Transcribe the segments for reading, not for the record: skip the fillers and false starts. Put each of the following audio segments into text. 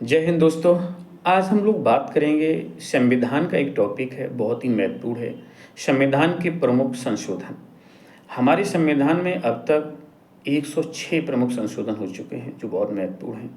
जय हिंद दोस्तों। आज हम लोग बात करेंगे संविधान का एक टॉपिक है, बहुत ही महत्वपूर्ण है। संविधान के प्रमुख संशोधन। हमारे संविधान में अब तक 106 प्रमुख संशोधन हो चुके हैं जो बहुत महत्वपूर्ण हैं।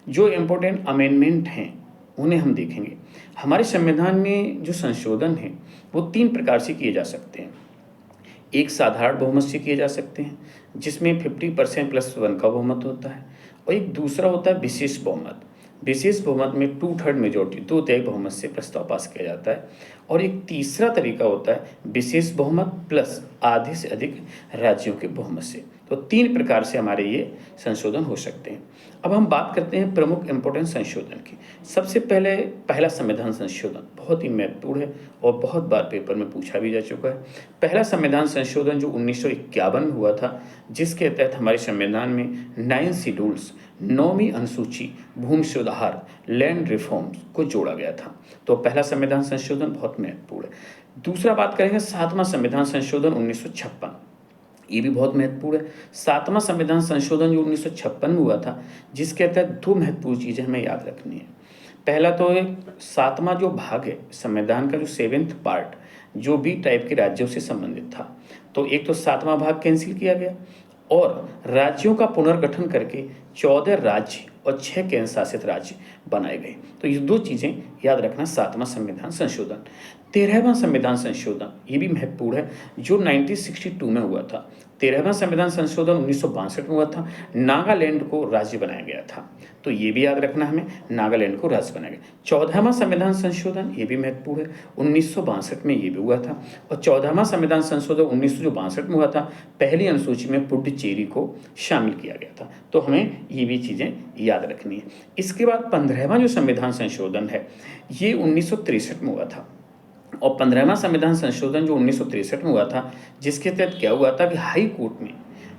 जो इम्पोर्टेंट अमेंडमेंट हैं उन्हें हम देखेंगे। हमारे संविधान में जो संशोधन हैं वो 3 प्रकार से किए जा सकते हैं। एक साधारण बहुमत से किए जा सकते हैं जिसमें 50% + 1 का बहुमत होता है, और एक दूसरा होता है विशेष बहुमत। विशेष बहुमत में 2/3 मेजॉरिटी 2/3 बहुमत से प्रस्ताव पास किया जाता है। और एक तीसरा तरीका होता है विशेष बहुमत प्लस आधे से अधिक राज्यों के बहुमत से। तो 3 प्रकार से हमारे ये संशोधन हो सकते हैं। अब हम बात करते हैं प्रमुख इम्पोर्टेंट संशोधन की। सबसे पहले पहला संविधान संशोधन बहुत ही महत्वपूर्ण है और बहुत बार पेपर में पूछा भी जा चुका है। पहला संविधान संशोधन जो 1951 में हुआ था, जिसके तहत हमारे संविधान में 9 शेड्यूल्स 9वीं अनुसूची भूमि सुधार लैंड रिफॉर्म्स को जोड़ा गया था। तो पहला संविधान संशोधन बहुत महत्वपूर्ण है। दूसरा बात करेंगे 7वां संविधान संशोधन 1956। ये भी बहुत महत्वपूर्ण है। 7वां संविधान संशोधन जो 1956 में हुआ था, जिसके तहत 2 महत्वपूर्ण चीज़ें हमें याद रखनी है। पहला तो एक 7वां जो भाग है संविधान का, जो 7th पार्ट जो भी टाइप के राज्यों से संबंधित था, तो एक तो 7वां भाग कैंसिल किया गया और राज्यों का पुनर्गठन करके 14 राज्य और 6 केंद्र शासित राज्य बनाए गए। तो ये 2 चीज़ें याद रखना। 7वां संविधान संशोधन। 13वां संविधान संशोधन ये भी महत्वपूर्ण है जो 1962 में हुआ था। 13वां संविधान संशोधन 1962 में हुआ था। नागालैंड को राज्य बनाया गया था, तो ये भी याद रखना हमें, नागालैंड को राज्य बनाया गया। 14वां संविधान संशोधन ये भी महत्वपूर्ण है, 1962 में ये भी हुआ था। और 14वां संविधान संशोधन 1962 में हुआ था, पहली अनुसूची में पुडुचेरी को शामिल किया गया था। तो हमें ये भी चीज़ें याद रखनी है। इसके बाद 15वां जो संविधान संशोधन है ये 1963 में हुआ था। और 15वां संविधान संशोधन जो 1963 में हुआ था, जिसके तहत क्या हुआ था कि हाई कोर्ट में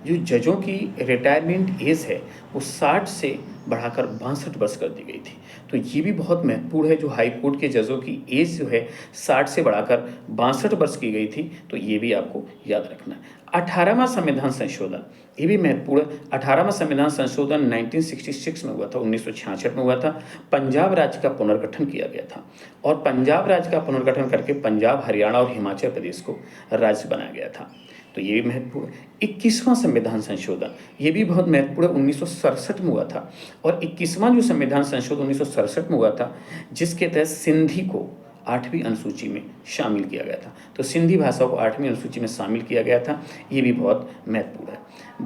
जो जजों की रिटायरमेंट एज है वो 60 से बढ़ाकर 62 वर्ष कर दी गई थी। तो ये भी बहुत महत्वपूर्ण है, जो हाई कोर्ट के जजों की एज जो है 60 से बढ़ाकर 62 वर्ष की गई थी। तो ये भी आपको याद रखना है। 18वां संविधान संशोधन ये भी महत्वपूर्ण है। 18वां संविधान संशोधन 1966 में हुआ था, 1966 में हुआ था। पंजाब राज्य का पुनर्गठन किया गया था और पंजाब राज्य का पुनर्गठन करके पंजाब, हरियाणा और हिमाचल प्रदेश को राज्य बनाया गया था। तो ये भी महत्वपूर्ण है। 21वां संविधान संशोधन ये भी बहुत महत्वपूर्ण है, 1967 में हुआ था। और 21वां जो संविधान संशोधन 1967 में हुआ था, जिसके तहत सिंधी को 8वीं अनुसूची में शामिल किया गया था। तो सिंधी भाषा को 8वीं अनुसूची में शामिल किया गया था, ये भी बहुत महत्वपूर्ण है।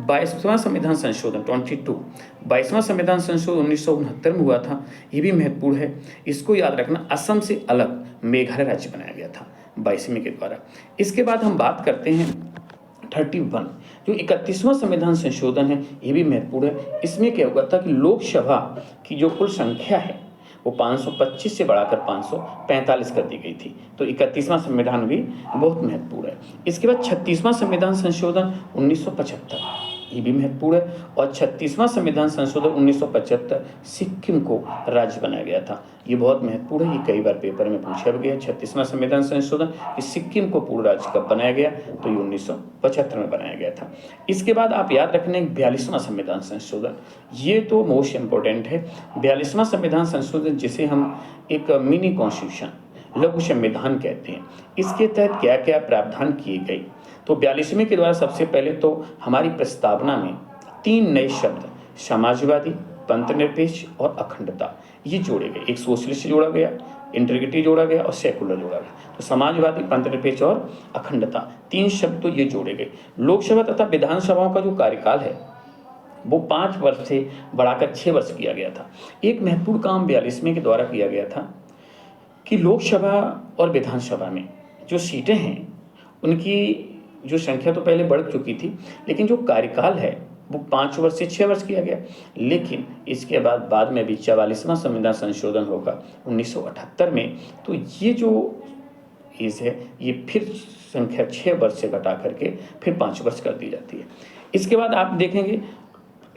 22वां संविधान संशोधन 22वां संविधान संशोधन 1969 में हुआ था, ये भी महत्वपूर्ण है। इसको याद रखना, असम से अलग मेघालय राज्य बनाया गया था 22वीं के द्वारा। इसके बाद हम बात करते हैं 31 जो 31वां संविधान संशोधन है, ये भी महत्वपूर्ण है। इसमें क्या हुआ था कि लोकसभा की जो कुल संख्या है वो 525 से बढ़ाकर 545 कर दी गई थी। तो 31वां संविधान भी बहुत महत्वपूर्ण है। इसके बाद 36वां संविधान संशोधन 1975 ये भी महत्वपूर्ण है। और 36वां संविधान संशोधन 1975 सिक्किम को राज्य बनाया गया था, ये बहुत महत्वपूर्ण है। ये कई बार पेपर में पूछा भी गया। 36वां संविधान संशोधन कि सिक्किम को पूर्ण राज्य कब बनाया गया, तो ये 1975 में बनाया गया था। इसके बाद आप याद रखना 42वां संविधान संशोधन, ये तो मोस्ट इम्पोर्टेंट है। 42वां संविधान संशोधन जिसे हम एक मिनी कॉन्स्टिट्यूशन, लघु संविधान कहते हैं, इसके तहत क्या क्या प्रावधान किए गए। तो 42वें के द्वारा सबसे पहले तो हमारी प्रस्तावना में 3 नए शब्द समाजवादी, पंथनिरपेक्ष और अखंडता ये जोड़े गए। एक सोशलिस्ट जोड़ा गया, इंटीग्रिटी जोड़ा गया और सेकुलर जोड़ा गया। तो समाजवादी, पंथनिरपेक्ष और अखंडता 3 शब्द तो ये जोड़े गए। लोकसभा तथा विधानसभाओं का जो कार्यकाल है वो 5 वर्ष से बढ़ाकर 6 वर्ष किया गया था। एक महत्वपूर्ण काम 42वें के द्वारा किया गया था कि लोकसभा और विधानसभा में जो सीटें हैं उनकी जो संख्या तो पहले बढ़ चुकी थी, लेकिन जो कार्यकाल है वो 5 वर्ष से 6 वर्ष किया गया। लेकिन इसके बाद में भी 44वां संविधान संशोधन होगा 1978 में, तो ये जो एज है ये फिर संख्या 6 वर्ष से घटा करके फिर 5 वर्ष कर दी जाती है। इसके बाद आप देखेंगे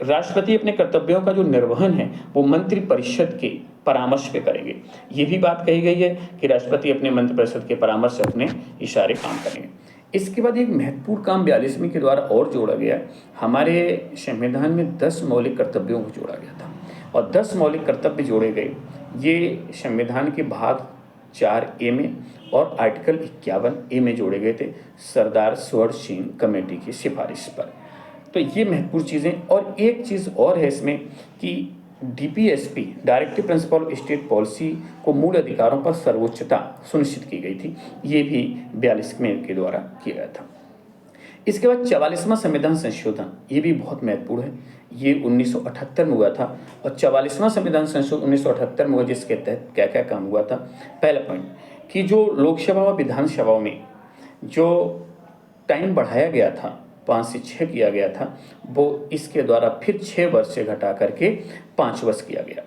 राष्ट्रपति अपने कर्तव्यों का जो निर्वहन है वो मंत्रिपरिषद के परामर्श पे करेंगे। ये भी बात कही गई है कि राष्ट्रपति अपने मंत्रिपरिषद के परामर्श से अपने इशारे काम करेंगे। इसके बाद एक महत्वपूर्ण काम 42वीं के द्वारा और जोड़ा गया। हमारे संविधान में 10 मौलिक कर्तव्यों को जोड़ा गया था। और 10 मौलिक कर्तव्य जोड़े गए। ये संविधान के भाग 4A में और आर्टिकल 51A में जोड़े गए थे सरदार स्वर्ण सिंह कमेटी की सिफारिश पर। तो ये महत्वपूर्ण चीज़ें। और एक चीज़ और है इसमें कि DPSP directive principle of state policy को मूल अधिकारों पर सर्वोच्चता सुनिश्चित की गई थी। ये भी 42वें के द्वारा किया गया था। इसके बाद 44वां संविधान संशोधन, ये भी बहुत महत्वपूर्ण है। ये 1978 में हुआ था और 44वां संविधान संशोधन 1978 में हुआ, जिसके तहत क्या क्या काम हुआ था। पहला पॉइंट कि जो लोकसभा व विधानसभाओं में जो टाइम बढ़ाया गया था 5 से 6 किया गया था, वो इसके द्वारा फिर 6 वर्ष से घटा करके 5 वर्ष किया गया।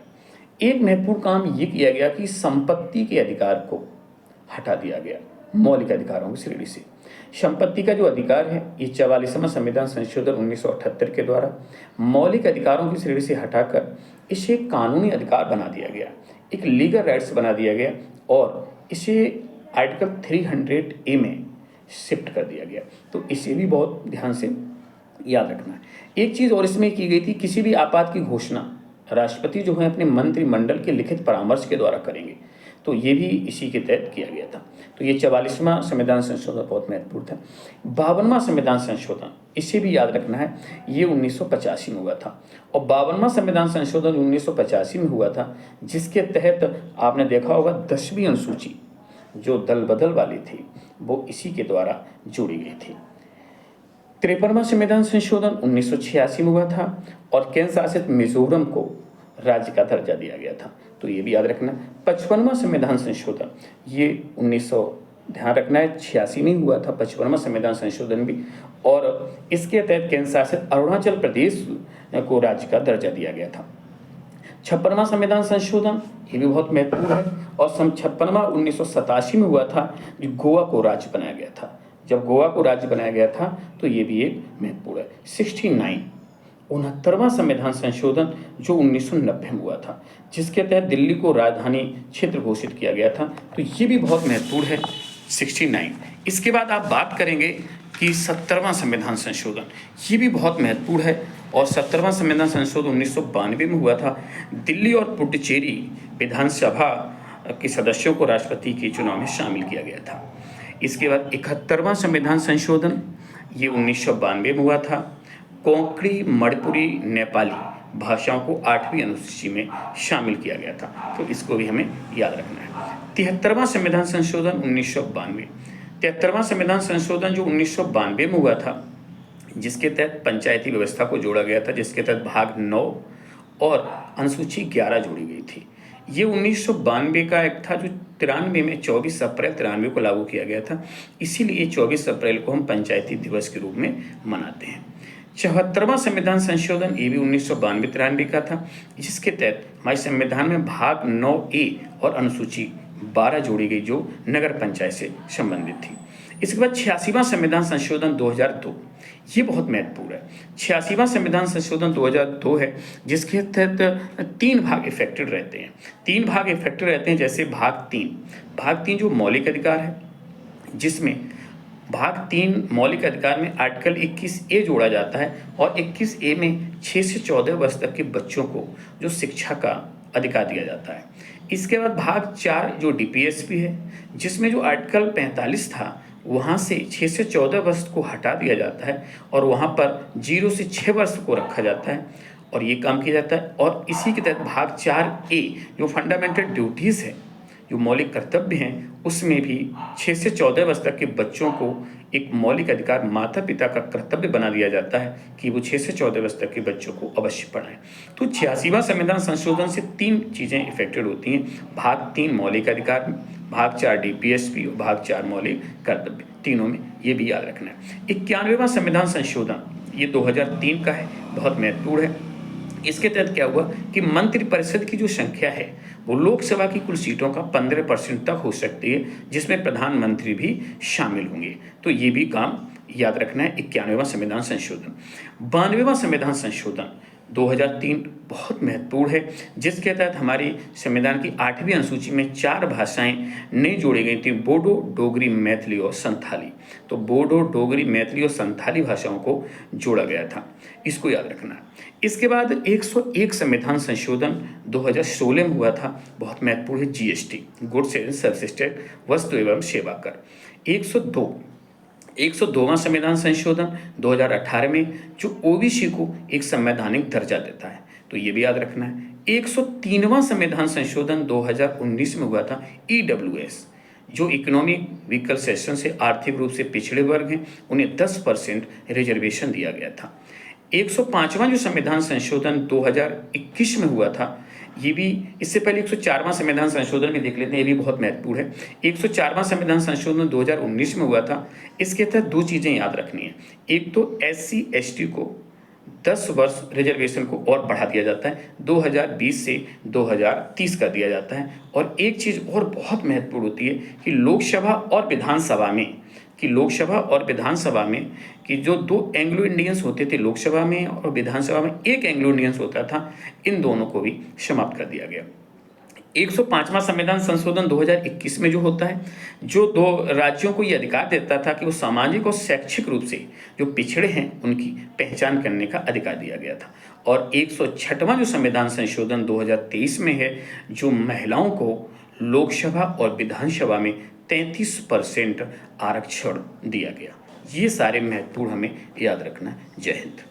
एक महत्वपूर्ण काम ये किया गया कि संपत्ति के अधिकार को हटा दिया गया मौलिक अधिकारों की श्रेणी से। संपत्ति का जो अधिकार है ये 44वां संविधान संशोधन 1978 के द्वारा मौलिक अधिकारों की श्रेणी से हटाकर इसे कानूनी अधिकार बना दिया गया, एक लीगल राइट्स बना दिया गया और इसे आर्टिकल 300A में शिफ्ट कर दिया गया। तो इसे भी बहुत ध्यान से याद रखना है। एक चीज़ और इसमें की गई थी, किसी भी आपात की घोषणा राष्ट्रपति जो है अपने मंत्रिमंडल के लिखित परामर्श के द्वारा करेंगे, तो ये भी इसी के तहत किया गया था। तो ये 44वां संविधान संशोधन बहुत महत्वपूर्ण था। 52वां संविधान संशोधन, इसे भी याद रखना है, ये 1985 में हुआ था और 52वां संविधान संशोधन 1985 में हुआ था, जिसके तहत आपने देखा होगा 10वीं अनुसूची जो दल बदल वाली थी वो इसी के द्वारा जोड़ी गई थी। 53वां संविधान संशोधन 1986 में हुआ था और केंद्र शासित मिजोरम को राज्य का दर्जा दिया गया था, तो ये भी याद रखना। 55वां संविधान संशोधन ये 1900 ध्यान रखना है 86 में हुआ था 55वां संविधान संशोधन भी, और इसके तहत केंद्र शासित अरुणाचल प्रदेश को राज्य का दर्जा दिया गया था। 56वां संविधान संशोधन ये भी बहुत महत्वपूर्ण है और 56वां 1987 में हुआ था, जो गोवा को राज्य बनाया गया था। जब गोवा को राज्य बनाया गया था तो ये भी एक महत्वपूर्ण है। 69वां संविधान संशोधन जो 1990 में हुआ था, जिसके तहत दिल्ली को राजधानी क्षेत्र घोषित किया गया था, तो ये भी बहुत महत्वपूर्ण है 69। इसके बाद आप बात करेंगे कि 70वां संविधान संशोधन, ये भी बहुत महत्वपूर्ण है और 70वां संविधान संशोधन 1992 में हुआ था। दिल्ली और पुडुचेरी विधानसभा के सदस्यों को राष्ट्रपति के चुनाव में शामिल किया गया था। इसके बाद 71वां संविधान संशोधन ये 1992 में हुआ था। कोंकणी, मणिपुरी, नेपाली भाषाओं को 8वीं अनुसूची में शामिल किया गया था, तो इसको भी हमें याद रखना है। 73वां संविधान संशोधन 1992, 73वां संविधान संशोधन जो 1992 में हुआ था, जिसके तहत पंचायती व्यवस्था को जोड़ा गया था, जिसके तहत भाग 9 और अनुसूची 11 जोड़ी गई थी। ये 1992 का एक था जो 93 में 24 अप्रैल 93 को लागू किया गया था, इसीलिए 24 अप्रैल को हम पंचायती दिवस के रूप में मनाते हैं। 74वां संविधान संशोधन ये भी 1992-93 का था, जिसके तहत हमारे संविधान में भाग 9A और अनुसूची 12 जोड़ी गई जो नगर पंचायत से संबंधित थी। इसके बाद 86वां संविधान संशोधन 2002, ये बहुत महत्वपूर्ण है। 86वां संविधान संशोधन 2002 है, जिसके तहत 3 भाग इफेक्टेड रहते हैं। 3 भाग इफेक्टेड रहते हैं, जैसे भाग 3 जो मौलिक अधिकार है, जिसमें भाग 3 मौलिक अधिकार में आर्टिकल 21A जोड़ा जाता है और 21A में 6 से 14 वर्ष तक के बच्चों को जो शिक्षा का अधिकार दिया जाता है। इसके बाद भाग 4 जो DPSP है, जिसमें जो आर्टिकल 45 था वहाँ से 6 से 14 वर्ष को हटा दिया जाता है और वहाँ पर 0 से 6 वर्ष को रखा जाता है और ये काम किया जाता है। और इसी के तहत भाग 4A जो फंडामेंटल ड्यूटीज़ है, जो मौलिक कर्तव्य हैं, उसमें भी 6 से 14 वर्ष तक के बच्चों को एक मौलिक अधिकार माता पिता का कर्तव्य बना दिया जाता है कि वो 6 से 14 वर्ष तक के बच्चों को अवश्य पढ़ाएं। तो 86वां संविधान संशोधन से 3 चीज़ें इफेक्टेड होती हैं। भाग 3 मौलिक अधिकार, भाग 4 DPSP और भाग 4 मौलिक कर्तव्य, तीनों में ये भी याद रखना है। 91वां संविधान संशोधन ये 2003 का है, बहुत महत्वपूर्ण है। इसके तहत क्या हुआ कि मंत्रिपरिषद की जो संख्या है वो लोकसभा की कुल सीटों का 15% तक हो सकती है, जिसमें प्रधानमंत्री भी शामिल होंगे। तो ये भी काम याद रखना है। 91वां संविधान संशोधन। 92वां संविधान संशोधन 2003 बहुत महत्वपूर्ण है, जिसके तहत हमारी संविधान की 8वीं अनुसूची में 4 भाषाएं नई जोड़ी गई थी, बोडो, डोगरी, मैथिली और संथाली। तो बोडो, डोगरी, मैथिली और संथाली भाषाओं को जोड़ा गया था, इसको याद रखना है। इसके बाद 101 संविधान संशोधन 2016 में हुआ था, बहुत महत्वपूर्ण है, GST, goods and services tax, वस्तु एवं सेवा कर। 102वां संविधान संशोधन 2018 में, जो ओबीसी को एक संवैधानिक दर्जा देता है, तो ये भी याद रखना है। 103वां संविधान संशोधन 2019 में हुआ था, ईडब्ल्यूएस, जो इकोनॉमिक व्हीकल सेक्शन से आर्थिक रूप से पिछड़े वर्ग हैं, उन्हें 10% रिजर्वेशन दिया गया था। 105वां जो संविधान संशोधन 2021 में हुआ था, ये भी, इससे पहले 104वां संविधान संशोधन भी देख लेते हैं, ये भी बहुत महत्वपूर्ण है। 104वां संविधान संशोधन 2019 में हुआ था। इसके तहत 2 चीज़ें याद रखनी है। एक तो SC ST को 10 वर्ष रिजर्वेशन को और बढ़ा दिया जाता है, 2020 से 2030 कर दिया जाता है। और एक चीज़ और बहुत महत्वपूर्ण होती है कि लोकसभा और विधानसभा में कि जो 2 एंग्लो इंडियंस होते थे लोकसभा में, और विधानसभा में 1 एंग्लो इंडियंस होता था, इन दोनों को भी समाप्त कर दिया गया। 105वां संविधान संशोधन 2021 में जो होता है, जो 2 राज्यों को ये अधिकार देता था कि वो सामाजिक और शैक्षिक रूप से जो पिछड़े हैं उनकी पहचान करने का अधिकार दिया गया था। और 106वां जो संविधान संशोधन 2023 में है, जो महिलाओं को लोकसभा और विधानसभा में 33% आरक्षण दिया गया। ये सारे महत्वपूर्ण हमें याद रखना है। जय हिंद।